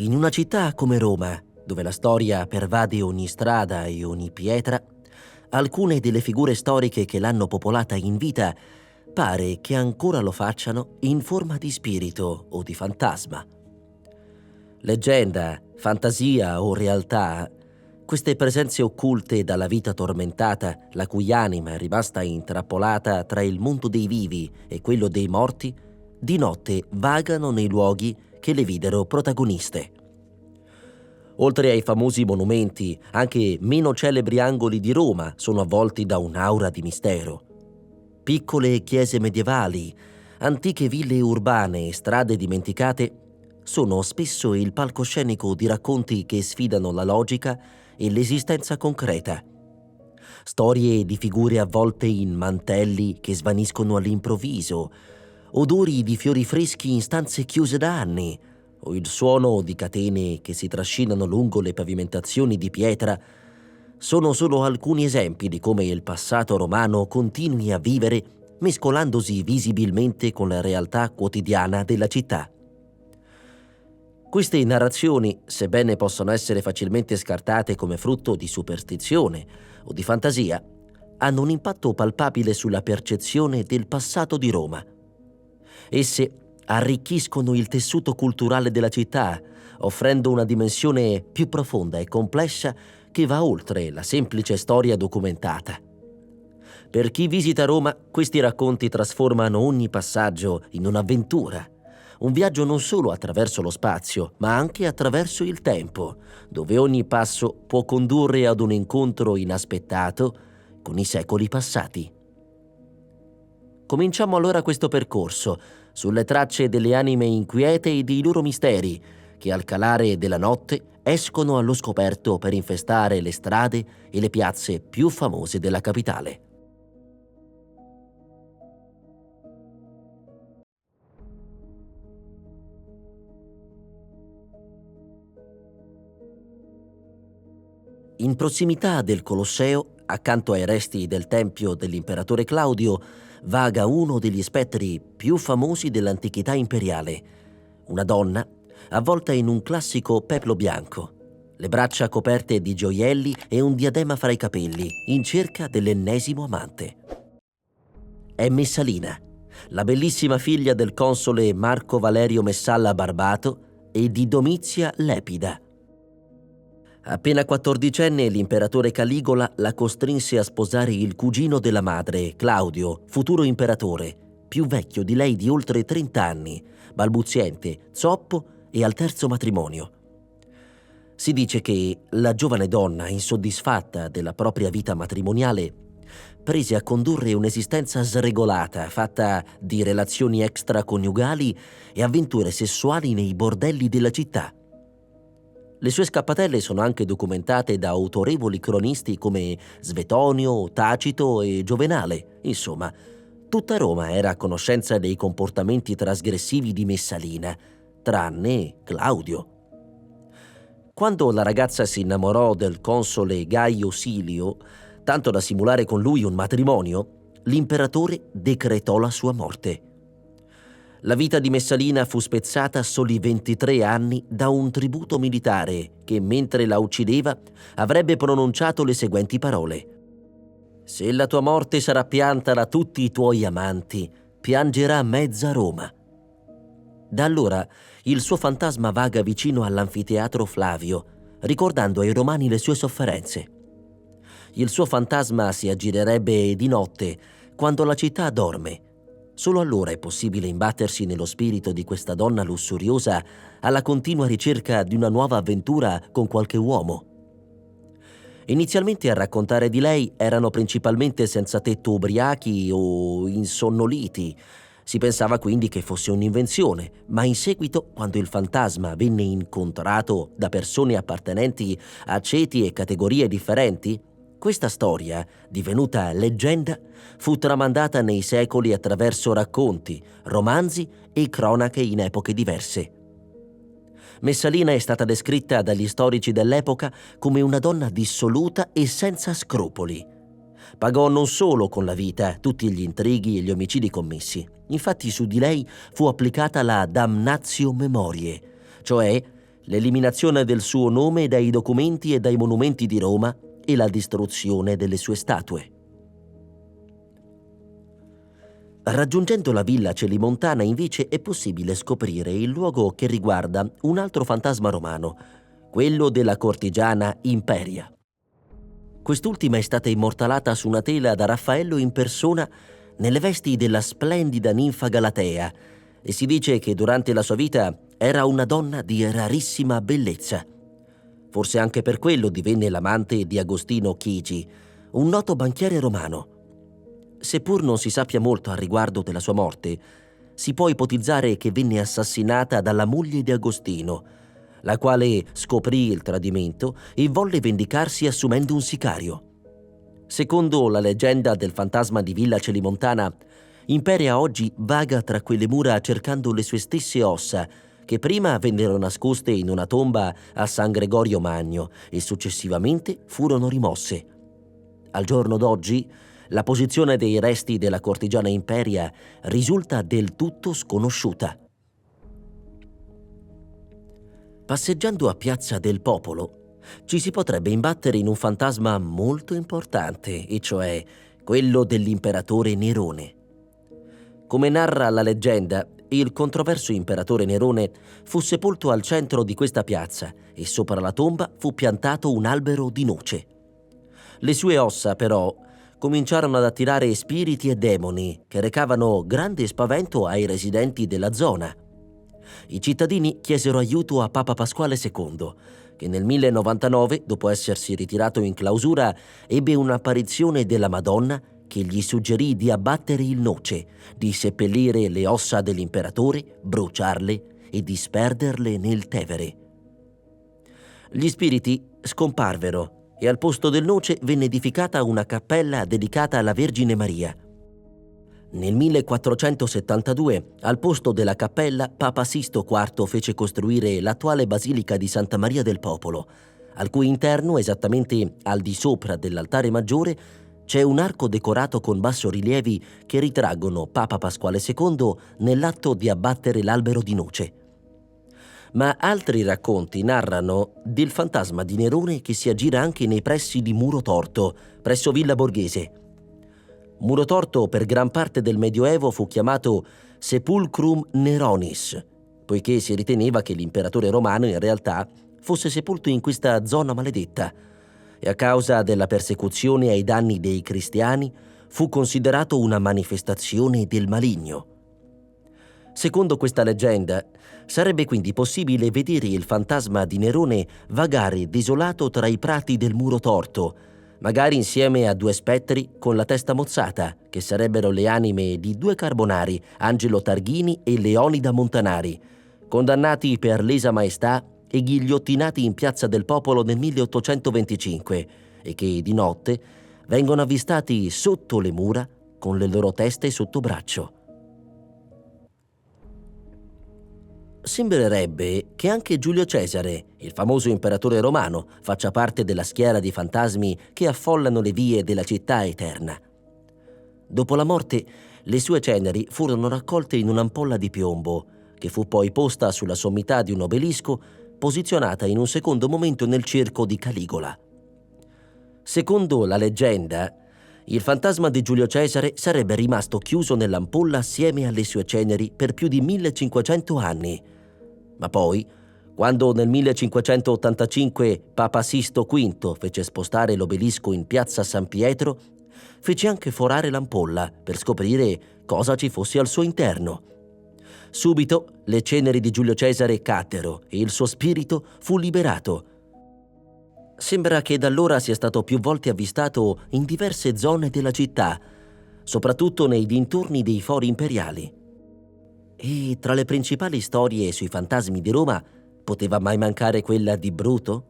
In una città come Roma, dove la storia pervade ogni strada e ogni pietra, alcune delle figure storiche che l'hanno popolata in vita pare che ancora lo facciano in forma di spirito o di fantasma. Leggenda, fantasia o realtà, queste presenze occulte dalla vita tormentata, la cui anima è rimasta intrappolata tra il mondo dei vivi e quello dei morti, di notte vagano nei luoghi che le videro protagoniste. Oltre ai famosi monumenti, anche meno celebri angoli di Roma sono avvolti da un'aura di mistero. Piccole chiese medievali, antiche ville urbane e strade dimenticate sono spesso il palcoscenico di racconti che sfidano la logica e l'esistenza concreta. Storie di figure avvolte in mantelli che svaniscono all'improvviso, odori di fiori freschi in stanze chiuse da anni, o il suono di catene che si trascinano lungo le pavimentazioni di pietra, sono solo alcuni esempi di come il passato romano continui a vivere mescolandosi visibilmente con la realtà quotidiana della città. Queste narrazioni, sebbene possano essere facilmente scartate come frutto di superstizione o di fantasia, hanno un impatto palpabile sulla percezione del passato di Roma. Esse arricchiscono il tessuto culturale della città, offrendo una dimensione più profonda e complessa che va oltre la semplice storia documentata. Per chi visita Roma, questi racconti trasformano ogni passaggio in un'avventura, un viaggio non solo attraverso lo spazio, ma anche attraverso il tempo, dove ogni passo può condurre ad un incontro inaspettato con i secoli passati. Cominciamo allora questo percorso, sulle tracce delle anime inquiete e dei loro misteri, che al calare della notte escono allo scoperto per infestare le strade e le piazze più famose della capitale. In prossimità del Colosseo, accanto ai resti del tempio dell'imperatore Claudio, vaga uno degli spettri più famosi dell'antichità imperiale, una donna avvolta in un classico peplo bianco, le braccia coperte di gioielli e un diadema fra i capelli, in cerca dell'ennesimo amante. È Messalina, la bellissima figlia del console Marco Valerio Messalla Barbato e di Domizia Lepida. Appena quattordicenne, l'imperatore Caligola la costrinse a sposare il cugino della madre, Claudio, futuro imperatore, più vecchio di lei di oltre 30 anni, balbuziente, zoppo e al terzo matrimonio. Si dice che la giovane donna, insoddisfatta della propria vita matrimoniale, prese a condurre un'esistenza sregolata, fatta di relazioni extraconiugali e avventure sessuali nei bordelli della città. Le sue scappatelle sono anche documentate da autorevoli cronisti come Svetonio, Tacito e Giovenale. Insomma, tutta Roma era a conoscenza dei comportamenti trasgressivi di Messalina, tranne Claudio. Quando la ragazza si innamorò del console Gaio Silio, tanto da simulare con lui un matrimonio, l'imperatore decretò la sua morte. La vita di Messalina fu spezzata a soli 23 anni da un tributo militare che, mentre la uccideva, avrebbe pronunciato le seguenti parole: «Se la tua morte sarà pianta da tutti i tuoi amanti, piangerà mezza Roma». Da allora il suo fantasma vaga vicino all'anfiteatro Flavio, ricordando ai romani le sue sofferenze. Il suo fantasma si aggirerebbe di notte, quando la città dorme. Solo allora è possibile imbattersi nello spirito di questa donna lussuriosa alla continua ricerca di una nuova avventura con qualche uomo. Inizialmente a raccontare di lei erano principalmente senzatetto ubriachi o insonnoliti. Si pensava quindi che fosse un'invenzione, ma in seguito, quando il fantasma venne incontrato da persone appartenenti a ceti e categorie differenti, questa storia, divenuta leggenda, fu tramandata nei secoli attraverso racconti, romanzi e cronache in epoche diverse. Messalina è stata descritta dagli storici dell'epoca come una donna dissoluta e senza scrupoli. Pagò non solo con la vita tutti gli intrighi e gli omicidi commessi. Infatti su di lei fu applicata la damnatio memoriae, cioè l'eliminazione del suo nome dai documenti e dai monumenti di Roma e la distruzione delle sue statue. Raggiungendo la villa celimontana invece è possibile scoprire il luogo che riguarda un altro fantasma romano, quello della cortigiana Imperia. Quest'ultima è stata immortalata su una tela da Raffaello in persona nelle vesti della splendida ninfa Galatea e si dice che durante la sua vita era una donna di rarissima bellezza. Forse anche per quello divenne l'amante di Agostino Chigi, un noto banchiere romano. Seppur non si sappia molto al riguardo della sua morte, si può ipotizzare che venne assassinata dalla moglie di Agostino, la quale scoprì il tradimento e volle vendicarsi assumendo un sicario. Secondo la leggenda del fantasma di Villa Celimontana, Imperia oggi vaga tra quelle mura cercando le sue stesse ossa, che prima vennero nascoste in una tomba a San Gregorio Magno e successivamente furono rimosse. Al giorno d'oggi, la posizione dei resti della cortigiana Imperia risulta del tutto sconosciuta. Passeggiando a Piazza del Popolo, ci si potrebbe imbattere in un fantasma molto importante, e cioè quello dell'imperatore Nerone. Come narra la leggenda, il controverso imperatore Nerone fu sepolto al centro di questa piazza e sopra la tomba fu piantato un albero di noce. Le sue ossa, però, cominciarono ad attirare spiriti e demoni che recavano grande spavento ai residenti della zona. I cittadini chiesero aiuto a Papa Pasquale II, che nel 1099, dopo essersi ritirato in clausura, ebbe un'apparizione della Madonna che gli suggerì di abbattere il noce, di seppellire le ossa dell'imperatore, bruciarle e disperderle nel Tevere. Gli spiriti scomparvero e al posto del noce venne edificata una cappella dedicata alla Vergine Maria. Nel 1472, al posto della cappella, Papa Sisto IV fece costruire l'attuale Basilica di Santa Maria del Popolo, al cui interno, esattamente al di sopra dell'altare maggiore, c'è un arco decorato con bassorilievi che ritraggono Papa Pasquale II nell'atto di abbattere l'albero di noce. Ma altri racconti narrano del fantasma di Nerone che si aggira anche nei pressi di Muro Torto, presso Villa Borghese. Muro Torto per gran parte del Medioevo fu chiamato Sepulcrum Neronis, poiché si riteneva che l'imperatore romano in realtà fosse sepolto in questa zona maledetta e a causa della persecuzione ai danni dei cristiani fu considerato una manifestazione del maligno. Secondo questa leggenda, sarebbe quindi possibile vedere il fantasma di Nerone vagare desolato tra i prati del Muro Torto, magari insieme a due spettri con la testa mozzata, che sarebbero le anime di due carbonari, Angelo Targhini e Leonida Montanari, condannati per lesa maestà e ghigliottinati in Piazza del Popolo nel 1825 e che di notte vengono avvistati sotto le mura con le loro teste sotto braccio. Sembrerebbe che anche Giulio Cesare, il famoso imperatore romano, faccia parte della schiera di fantasmi che affollano le vie della città eterna. Dopo la morte, le sue ceneri furono raccolte in un'ampolla di piombo, che fu poi posta sulla sommità di un obelisco posizionata in un secondo momento nel circo di Caligola. Secondo la leggenda, il fantasma di Giulio Cesare sarebbe rimasto chiuso nell'ampolla assieme alle sue ceneri per più di 1500 anni. Ma poi, quando nel 1585 Papa Sisto V fece spostare l'obelisco in piazza San Pietro, fece anche forare l'ampolla per scoprire cosa ci fosse al suo interno. Subito le ceneri di Giulio Cesare caddero e il suo spirito fu liberato. Sembra che da allora sia stato più volte avvistato in diverse zone della città, soprattutto nei dintorni dei fori imperiali. E tra le principali storie sui fantasmi di Roma poteva mai mancare quella di Bruto?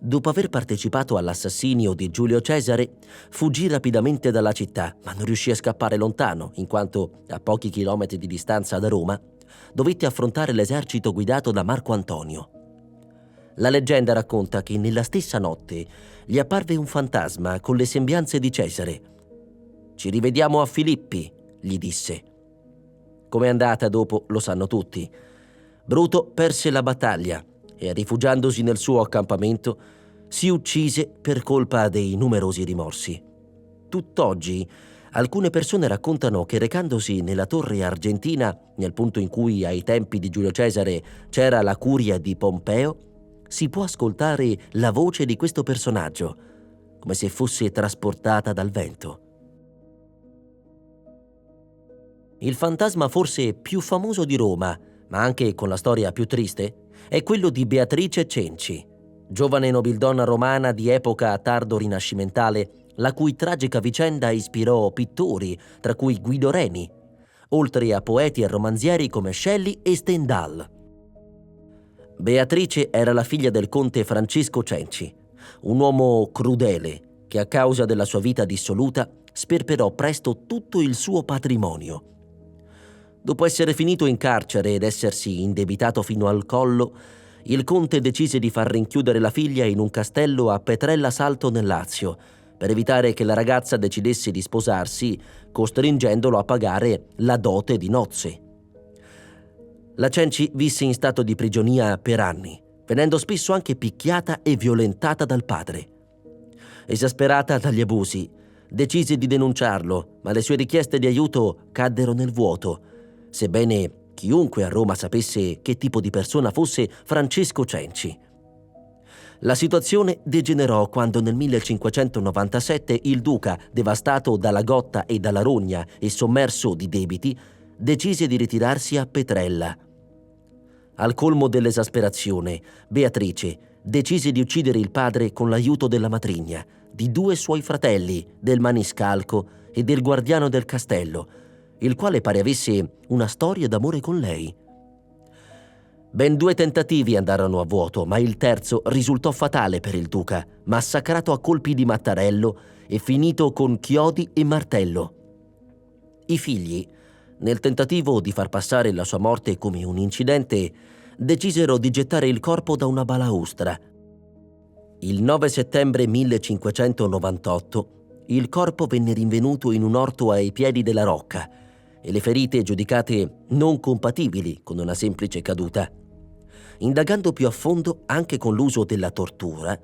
Dopo aver partecipato all'assassinio di Giulio Cesare, fuggì rapidamente dalla città, ma non riuscì a scappare lontano, in quanto a pochi chilometri di distanza da Roma dovette affrontare l'esercito guidato da Marco Antonio. La leggenda racconta che nella stessa notte gli apparve un fantasma con le sembianze di Cesare. «Ci rivediamo a Filippi», gli disse. Com'è andata dopo lo sanno tutti. Bruto perse la battaglia e, rifugiandosi nel suo accampamento, si uccise per colpa dei numerosi rimorsi. Tutt'oggi, alcune persone raccontano che recandosi nella torre argentina, nel punto in cui ai tempi di Giulio Cesare c'era la curia di Pompeo, si può ascoltare la voce di questo personaggio, come se fosse trasportata dal vento. Il fantasma forse più famoso di Roma, ma anche con la storia più triste, è quello di Beatrice Cenci, giovane nobildonna romana di epoca tardo rinascimentale, la cui tragica vicenda ispirò pittori, tra cui Guido Reni, oltre a poeti e romanzieri come Shelley e Stendhal. Beatrice era la figlia del conte Francisco Cenci, un uomo crudele che a causa della sua vita dissoluta sperperò presto tutto il suo patrimonio. Dopo essere finito in carcere ed essersi indebitato fino al collo, il conte decise di far rinchiudere la figlia in un castello a Petrella Salto nel Lazio, per evitare che la ragazza decidesse di sposarsi, costringendolo a pagare la dote di nozze. La Cenci visse in stato di prigionia per anni, venendo spesso anche picchiata e violentata dal padre. Esasperata dagli abusi, decise di denunciarlo, ma le sue richieste di aiuto caddero nel vuoto, sebbene chiunque a Roma sapesse che tipo di persona fosse Francesco Cenci. La situazione degenerò quando nel 1597 il duca, devastato dalla gotta e dalla rogna e sommerso di debiti, decise di ritirarsi a Petrella. Al colmo dell'esasperazione, Beatrice decise di uccidere il padre con l'aiuto della matrigna, di 2 suoi fratelli, del maniscalco e del guardiano del castello, il quale pare avesse una storia d'amore con lei. Ben 2 tentativi andarono a vuoto, ma il terzo risultò fatale per il duca, massacrato a colpi di mattarello e finito con chiodi e martello. I figli, nel tentativo di far passare la sua morte come un incidente, decisero di gettare il corpo da una balaustra. Il 9 settembre 1598 il corpo venne rinvenuto in un orto ai piedi della rocca e le ferite giudicate non compatibili con una semplice caduta. Indagando più a fondo anche con l'uso della tortura,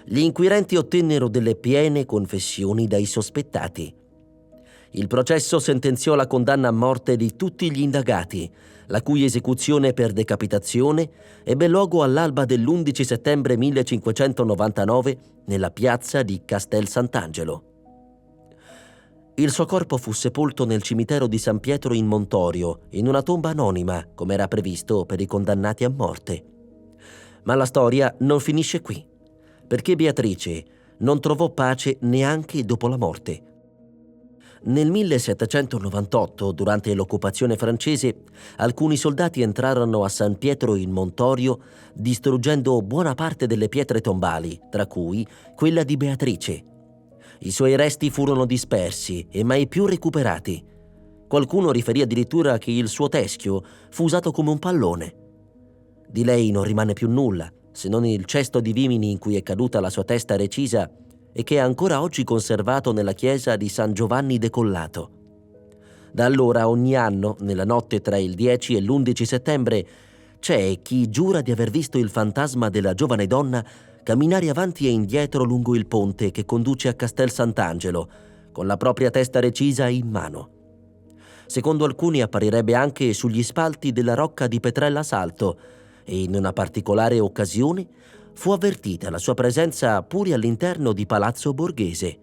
gli inquirenti ottennero delle piene confessioni dai sospettati. Il processo sentenziò la condanna a morte di tutti gli indagati, la cui esecuzione per decapitazione ebbe luogo all'alba dell'11 settembre 1599 nella piazza di Castel Sant'Angelo. Il suo corpo fu sepolto nel cimitero di San Pietro in Montorio, in una tomba anonima, come era previsto per i condannati a morte. Ma la storia non finisce qui, perché Beatrice non trovò pace neanche dopo la morte. Nel 1798, durante l'occupazione francese, alcuni soldati entrarono a San Pietro in Montorio, distruggendo buona parte delle pietre tombali, tra cui quella di Beatrice. I suoi resti furono dispersi e mai più recuperati. Qualcuno riferì addirittura che il suo teschio fu usato come un pallone. Di lei non rimane più nulla, se non il cesto di vimini in cui è caduta la sua testa recisa e che è ancora oggi conservato nella chiesa di San Giovanni Decollato. Da allora ogni anno, nella notte tra il 10 e l'11 settembre, c'è chi giura di aver visto il fantasma della giovane donna camminare avanti e indietro lungo il ponte che conduce a Castel Sant'Angelo, con la propria testa recisa in mano. Secondo alcuni apparirebbe anche sugli spalti della rocca di Petrella Salto e in una particolare occasione fu avvertita la sua presenza pure all'interno di Palazzo Borghese.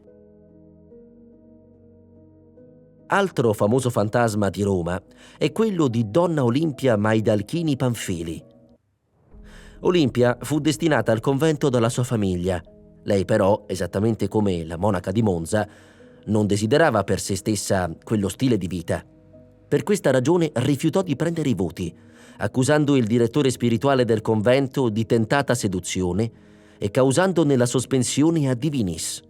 Altro famoso fantasma di Roma è quello di Donna Olimpia Maidalchini Panfili. Olimpia fu destinata al convento dalla sua famiglia. Lei però, esattamente come la monaca di Monza, non desiderava per se stessa quello stile di vita. Per questa ragione rifiutò di prendere i voti, accusando il direttore spirituale del convento di tentata seduzione e causandone la sospensione a divinis.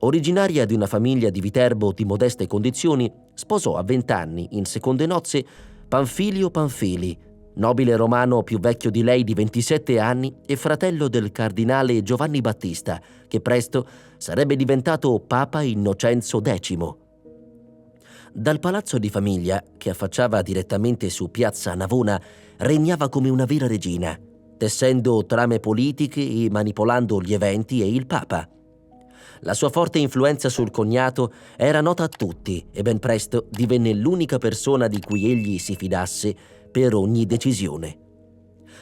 Originaria di una famiglia di Viterbo di modeste condizioni, sposò a 20 anni, in seconde nozze, Panfilio Panfili, nobile romano più vecchio di lei di 27 anni e fratello del cardinale Giovanni Battista, che presto sarebbe diventato Papa Innocenzo X. Dal palazzo di famiglia, che affacciava direttamente su piazza Navona, regnava come una vera regina. tessendo trame politiche e manipolando gli eventi e il Papa. La sua forte influenza sul cognato era nota a tutti e ben presto divenne l'unica persona di cui egli si fidasse per ogni decisione.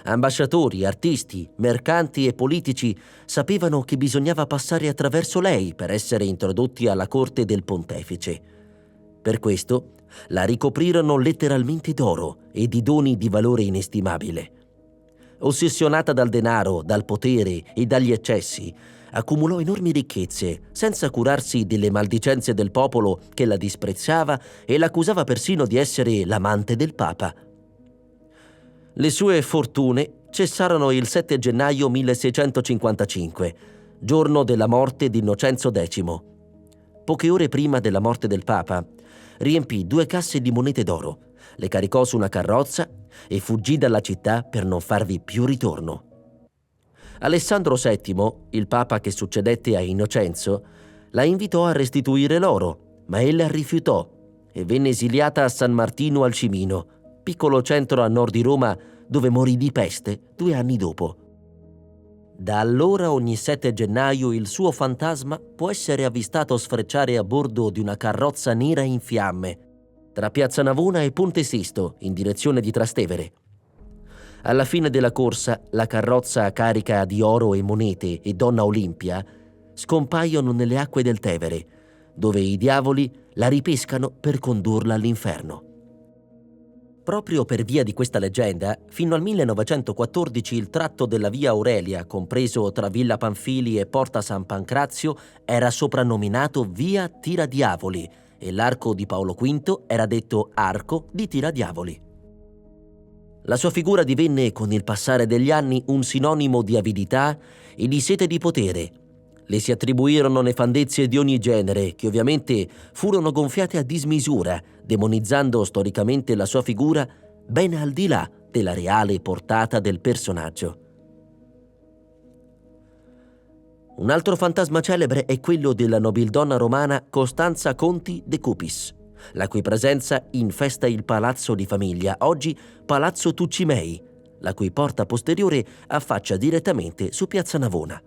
Ambasciatori, artisti, mercanti e politici sapevano che bisognava passare attraverso lei per essere introdotti alla corte del pontefice. Per questo la ricoprirono letteralmente d'oro e di doni di valore inestimabile. Ossessionata dal denaro, dal potere e dagli eccessi, accumulò enormi ricchezze senza curarsi delle maldicenze del popolo che la disprezzava e l'accusava persino di essere l'amante del Papa. Le sue fortune cessarono il 7 gennaio 1655, giorno della morte di Innocenzo X. Poche ore prima della morte del Papa, riempì 2 casse di monete d'oro, le caricò su una carrozza e fuggì dalla città per non farvi più ritorno. Alessandro VII, il Papa che succedette a Innocenzo, la invitò a restituire l'oro, ma ella rifiutò e venne esiliata a San Martino al Cimino, piccolo centro a nord di Roma dove morì di peste 2 anni dopo. Da allora ogni 7 gennaio il suo fantasma può essere avvistato sfrecciare a bordo di una carrozza nera in fiamme tra Piazza Navona e Ponte Sisto in direzione di Trastevere. Alla fine della corsa la carrozza carica di oro e monete e Donna Olimpia scompaiono nelle acque del Tevere, dove i diavoli la ripescano per condurla all'inferno. Proprio per via di questa leggenda, fino al 1914 il tratto della via Aurelia, compreso tra Villa Panfili e Porta San Pancrazio, era soprannominato Via Tiradiavoli e l'arco di Paolo V era detto Arco di Tiradiavoli. La sua figura divenne con il passare degli anni un sinonimo di avidità e di sete di potere. Le si attribuirono nefandezze di ogni genere, che ovviamente furono gonfiate a dismisura, demonizzando storicamente la sua figura ben al di là della reale portata del personaggio. Un altro fantasma celebre è quello della nobildonna romana Costanza Conti de Cupis, la cui presenza infesta il palazzo di famiglia, oggi Palazzo Tucimei, la cui porta posteriore affaccia direttamente su Piazza Navona.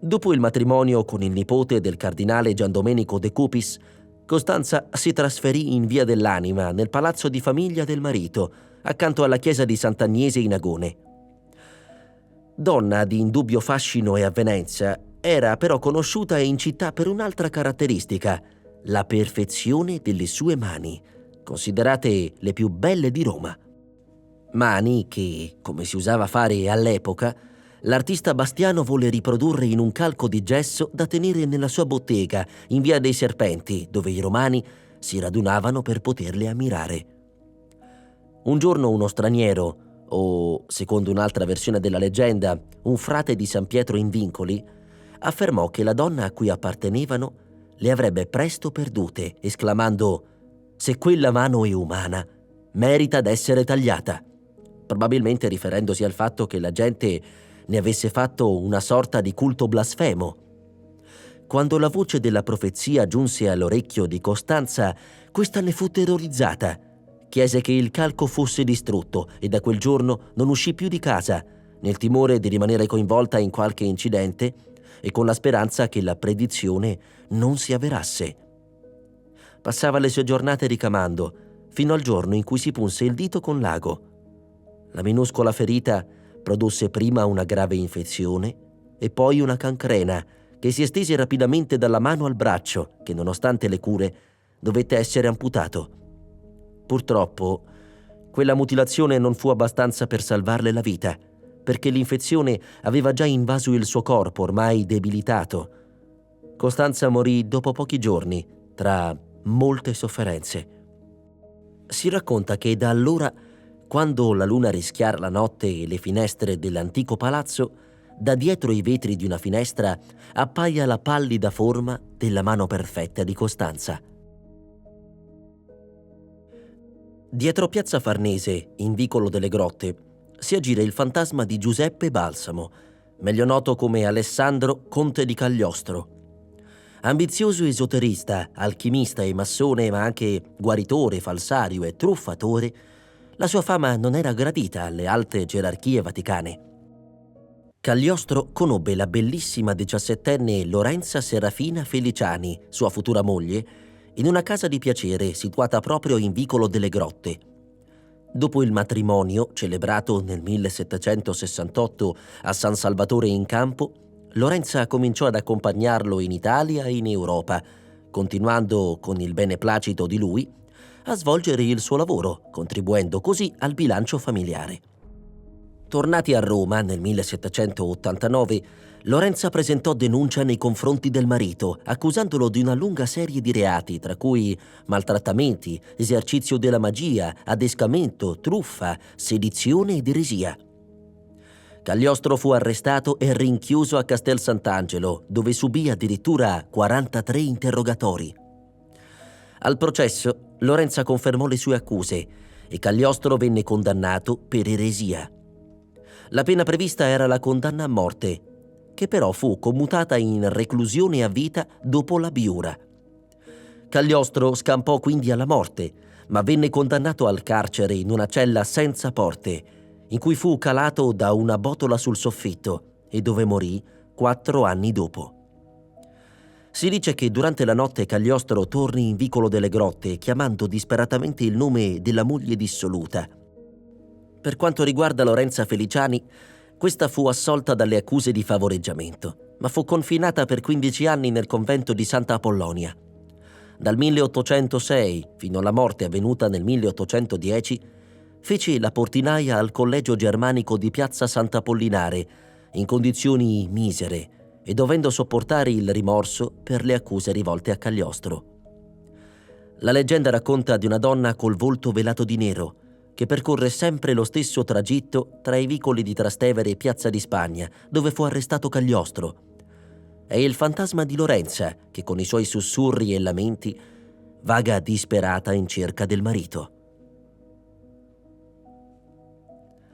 Dopo il matrimonio con il nipote del cardinale Giandomenico de Cupis, Costanza si trasferì in Via dell'Anima, nel palazzo di famiglia del marito, accanto alla chiesa di Sant'Agnese in Agone. Donna di indubbio fascino e avvenenza, era però conosciuta in città per un'altra caratteristica, la perfezione delle sue mani, considerate le più belle di Roma. Mani che, come si usava fare all'epoca, l'artista Bastiano volle riprodurre in un calco di gesso da tenere nella sua bottega in Via dei Serpenti, dove i romani si radunavano per poterle ammirare. Un giorno uno straniero, o, secondo un'altra versione della leggenda, un frate di San Pietro in Vincoli, affermò che la donna a cui appartenevano le avrebbe presto perdute, esclamando: «Se quella mano è umana, merita d'essere tagliata», probabilmente riferendosi al fatto che la gente ne avesse fatto una sorta di culto blasfemo. Quando la voce della profezia giunse all'orecchio di Costanza, questa ne fu terrorizzata. Chiese che il calco fosse distrutto e da quel giorno non uscì più di casa, nel timore di rimanere coinvolta in qualche incidente e con la speranza che la predizione non si avverasse. Passava le sue giornate ricamando, fino al giorno in cui si punse il dito con l'ago. La minuscola ferita produsse prima una grave infezione e poi una cancrena che si estese rapidamente dalla mano al braccio che, nonostante le cure, dovette essere amputato. Purtroppo, quella mutilazione non fu abbastanza per salvarle la vita, perché l'infezione aveva già invaso il suo corpo, ormai debilitato. Costanza morì dopo pochi giorni, tra molte sofferenze. Si racconta che da allora, quando la luna rischiara la notte e le finestre dell'antico palazzo, da dietro i vetri di una finestra appaia la pallida forma della mano perfetta di Costanza. Dietro Piazza Farnese, in Vicolo delle Grotte, si aggira il fantasma di Giuseppe Balsamo, meglio noto come Alessandro Conte di Cagliostro. Ambizioso esoterista, alchimista e massone, ma anche guaritore, falsario e truffatore, la sua fama non era gradita alle alte gerarchie vaticane. Cagliostro conobbe la bellissima 17enne Lorenza Serafina Feliciani, sua futura moglie, in una casa di piacere situata proprio in Vicolo delle Grotte. Dopo il matrimonio, celebrato nel 1768 a San Salvatore in Campo, Lorenza cominciò ad accompagnarlo in Italia e in Europa, continuando, con il beneplacito di lui, a svolgere il suo lavoro, contribuendo così al bilancio familiare. Tornati a Roma nel 1789, Lorenza presentò denuncia nei confronti del marito, accusandolo di una lunga serie di reati, tra cui maltrattamenti, esercizio della magia, adescamento, truffa, sedizione ed eresia. Cagliostro fu arrestato e rinchiuso a Castel Sant'Angelo, dove subì addirittura 43 interrogatori. Al processo, Lorenza confermò le sue accuse e Cagliostro venne condannato per eresia. La pena prevista era la condanna a morte, che però fu commutata in reclusione a vita dopo la biura. Cagliostro scampò quindi alla morte, ma venne condannato al carcere in una cella senza porte, in cui fu calato da una botola sul soffitto e dove morì 4 anni dopo. Si dice che durante la notte Cagliostro torni in Vicolo delle Grotte chiamando disperatamente il nome della moglie dissoluta. Per quanto riguarda Lorenza Feliciani, questa fu assolta dalle accuse di favoreggiamento, ma fu confinata per 15 anni nel convento di Santa Apollonia. Dal 1806 fino alla morte avvenuta nel 1810, fece la portinaia al Collegio Germanico di Piazza Sant'Apollinare, in condizioni misere e dovendo sopportare il rimorso per le accuse rivolte a Cagliostro. La leggenda racconta di una donna col volto velato di nero, che percorre sempre lo stesso tragitto tra i vicoli di Trastevere e Piazza di Spagna, dove fu arrestato Cagliostro. È il fantasma di Lorenza che, con i suoi sussurri e lamenti, vaga disperata in cerca del marito.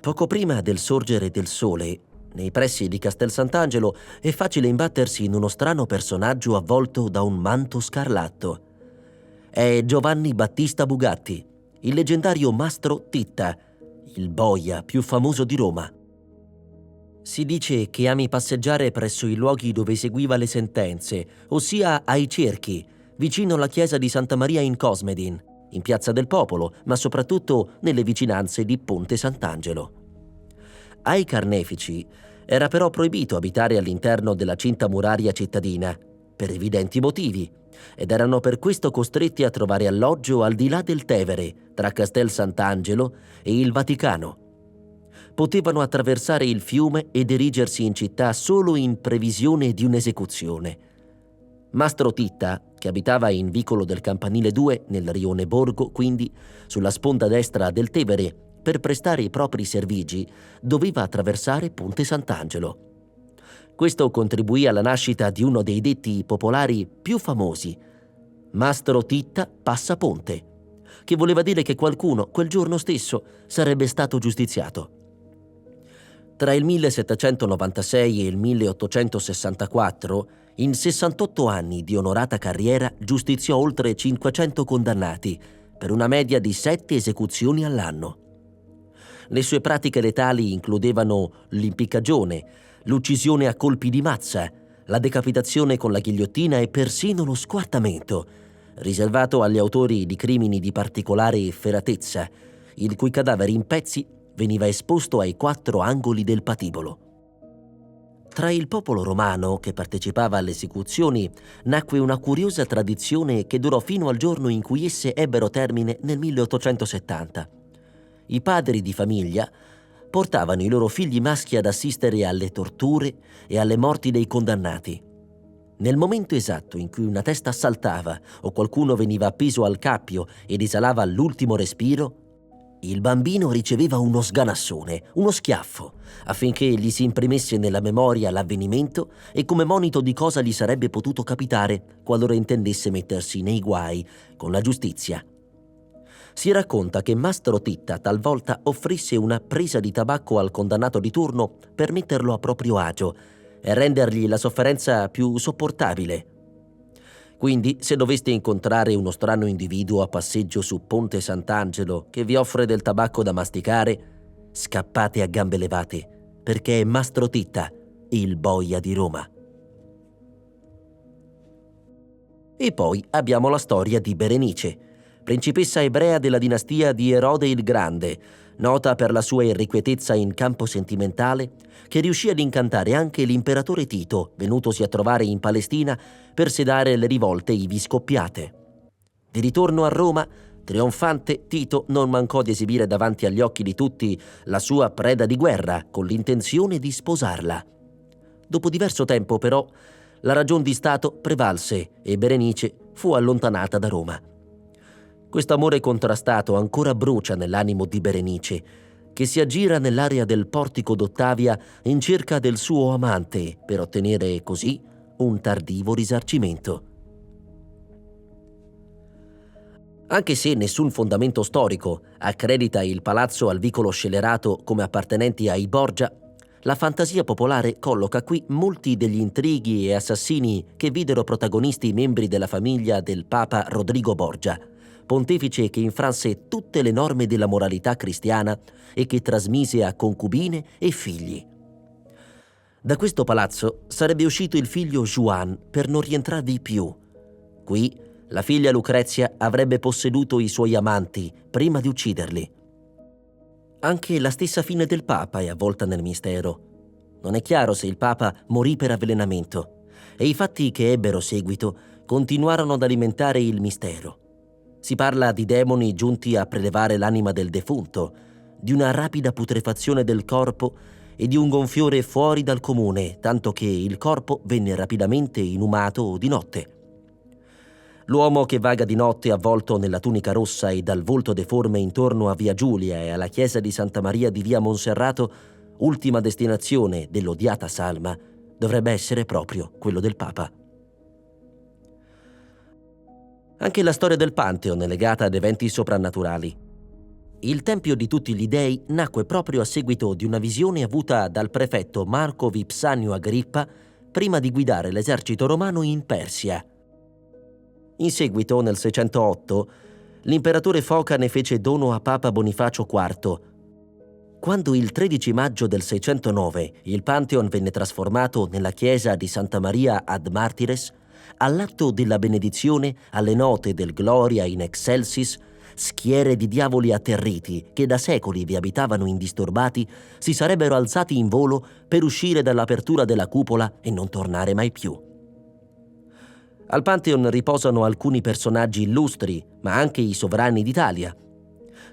Poco prima del sorgere del sole, nei pressi di Castel Sant'Angelo, è facile imbattersi in uno strano personaggio avvolto da un manto scarlatto. È Giovanni Battista Bugatti, il leggendario Mastro Titta, il boia più famoso di Roma. Si dice che ami passeggiare presso i luoghi dove eseguiva le sentenze, ossia ai cerchi, vicino alla chiesa di Santa Maria in Cosmedin, in Piazza del Popolo, ma soprattutto nelle vicinanze di Ponte Sant'Angelo. Ai carnefici era però proibito abitare all'interno della cinta muraria cittadina, per evidenti motivi, ed erano per questo costretti a trovare alloggio al di là del Tevere, tra Castel Sant'Angelo e il Vaticano. Potevano attraversare il fiume e dirigersi in città solo in previsione di un'esecuzione. Mastro Titta, che abitava in Vicolo del Campanile 2, nel rione Borgo, quindi sulla sponda destra del Tevere, per prestare i propri servigi, doveva attraversare Ponte Sant'Angelo. Questo contribuì alla nascita di uno dei detti popolari più famosi, Mastro Titta passa ponte, che voleva dire che qualcuno quel giorno stesso sarebbe stato giustiziato. Tra il 1796 e il 1864, in 68 anni di onorata carriera, giustiziò oltre 500 condannati, per una media di 7 esecuzioni all'anno. Le sue pratiche letali includevano l'impiccagione, l'uccisione a colpi di mazza, la decapitazione con la ghigliottina e persino lo squartamento, riservato agli autori di crimini di particolare efferatezza, il cui cadavere in pezzi veniva esposto ai 4 angoli del patibolo. Tra il popolo romano che partecipava alle esecuzioni nacque una curiosa tradizione che durò fino al giorno in cui esse ebbero termine nel 1870. I padri di famiglia portavano i loro figli maschi ad assistere alle torture e alle morti dei condannati. Nel momento esatto in cui una testa saltava o qualcuno veniva appeso al cappio ed esalava l'ultimo respiro, il bambino riceveva uno sganassone, uno schiaffo, affinché gli si imprimesse nella memoria l'avvenimento e come monito di cosa gli sarebbe potuto capitare qualora intendesse mettersi nei guai con la giustizia. Si racconta che Mastro Titta talvolta offrisse una presa di tabacco al condannato di turno per metterlo a proprio agio e rendergli la sofferenza più sopportabile. Quindi, se doveste incontrare uno strano individuo a passeggio su Ponte Sant'Angelo che vi offre del tabacco da masticare, scappate a gambe levate, perché è Mastro Titta, il boia di Roma. E poi abbiamo la storia di Berenice, principessa ebrea della dinastia di Erode il Grande, nota per la sua irrequietezza in campo sentimentale, che riuscì ad incantare anche l'imperatore Tito, venutosi a trovare in Palestina per sedare le rivolte ivi scoppiate. Di ritorno a Roma, trionfante, Tito non mancò di esibire davanti agli occhi di tutti la sua preda di guerra, con l'intenzione di sposarla. Dopo diverso tempo, però, la ragion di Stato prevalse e Berenice fu allontanata da Roma. Questo amore contrastato ancora brucia nell'animo di Berenice, che si aggira nell'area del portico d'Ottavia in cerca del suo amante per ottenere così un tardivo risarcimento. Anche se nessun fondamento storico accredita il palazzo al vicolo scellerato come appartenenti ai Borgia, la fantasia popolare colloca qui molti degli intrighi e assassini che videro protagonisti i membri della famiglia del Papa Rodrigo Borgia, pontefice che infranse tutte le norme della moralità cristiana e che trasmise a concubine e figli. Da questo palazzo sarebbe uscito il figlio Juan per non rientrarvi più. Qui la figlia Lucrezia avrebbe posseduto i suoi amanti prima di ucciderli. Anche la stessa fine del Papa è avvolta nel mistero. Non è chiaro se il Papa morì per avvelenamento e i fatti che ebbero seguito continuarono ad alimentare il mistero. Si parla di demoni giunti a prelevare l'anima del defunto, di una rapida putrefazione del corpo e di un gonfiore fuori dal comune, tanto che il corpo venne rapidamente inumato di notte. L'uomo che vaga di notte avvolto nella tunica rossa e dal volto deforme intorno a Via Giulia e alla chiesa di Santa Maria di Via Monserrato, ultima destinazione dell'odiata salma, dovrebbe essere proprio quello del Papa. Anche la storia del Pantheon è legata ad eventi soprannaturali. Il Tempio di tutti gli dei nacque proprio a seguito di una visione avuta dal prefetto Marco Vipsanio Agrippa prima di guidare l'esercito romano in Persia. In seguito, nel 608, l'imperatore Foca ne fece dono a Papa Bonifacio IV. Quando il 13 maggio del 609 il Pantheon venne trasformato nella chiesa di Santa Maria ad Martires, all'atto della benedizione, alle note del Gloria in Excelsis, schiere di diavoli atterriti che da secoli vi abitavano indisturbati si sarebbero alzati in volo per uscire dall'apertura della cupola e non tornare mai più. Al Pantheon riposano alcuni personaggi illustri, ma anche i sovrani d'Italia.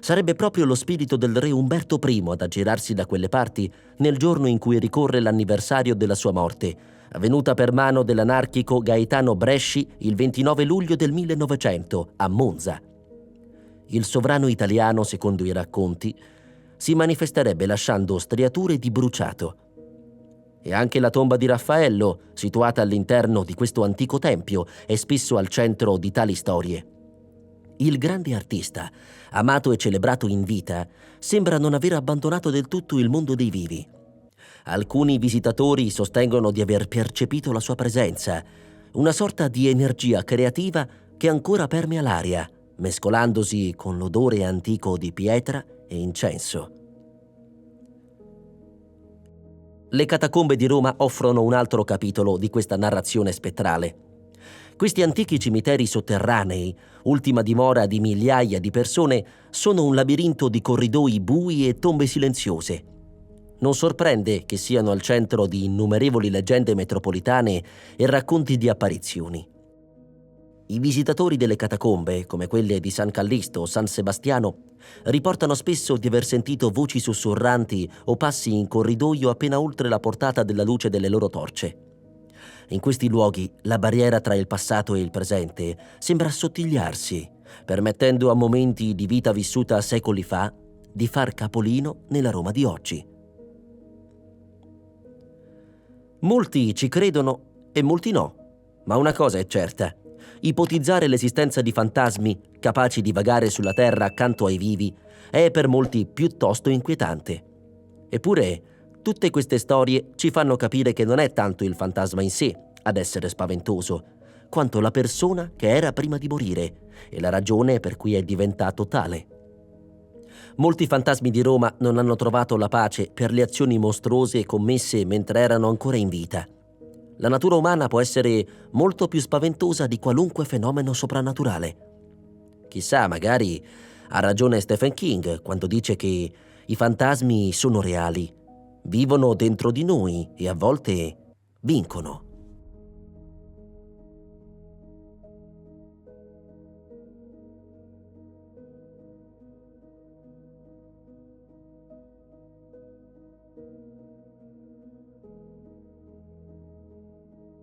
Sarebbe proprio lo spirito del re Umberto I ad aggirarsi da quelle parti nel giorno in cui ricorre l'anniversario della sua morte, avvenuta per mano dell'anarchico Gaetano Bresci il 29 luglio del 1900 a Monza. Il sovrano italiano, secondo i racconti, si manifesterebbe lasciando striature di bruciato. E anche la tomba di Raffaello, situata all'interno di questo antico tempio, è spesso al centro di tali storie. Il grande artista, amato e celebrato in vita, sembra non aver abbandonato del tutto il mondo dei vivi. Alcuni visitatori sostengono di aver percepito la sua presenza, una sorta di energia creativa che ancora permea l'aria, mescolandosi con l'odore antico di pietra e incenso. Le catacombe di Roma offrono un altro capitolo di questa narrazione spettrale. Questi antichi cimiteri sotterranei, ultima dimora di migliaia di persone, sono un labirinto di corridoi bui e tombe silenziose. Non sorprende che siano al centro di innumerevoli leggende metropolitane e racconti di apparizioni. I visitatori delle catacombe, come quelle di San Callisto o San Sebastiano, riportano spesso di aver sentito voci sussurranti o passi in corridoio appena oltre la portata della luce delle loro torce. In questi luoghi la barriera tra il passato e il presente sembra assottigliarsi, permettendo a momenti di vita vissuta secoli fa di far capolino nella Roma di oggi. Molti ci credono e molti no, ma una cosa è certa: ipotizzare l'esistenza di fantasmi capaci di vagare sulla terra accanto ai vivi è per molti piuttosto inquietante. Eppure, tutte queste storie ci fanno capire che non è tanto il fantasma in sé ad essere spaventoso, quanto la persona che era prima di morire e la ragione per cui è diventato tale. Molti fantasmi di Roma non hanno trovato la pace per le azioni mostruose commesse mentre erano ancora in vita. La natura umana può essere molto più spaventosa di qualunque fenomeno soprannaturale. Chissà, magari ha ragione Stephen King quando dice che i fantasmi sono reali, vivono dentro di noi e a volte vincono.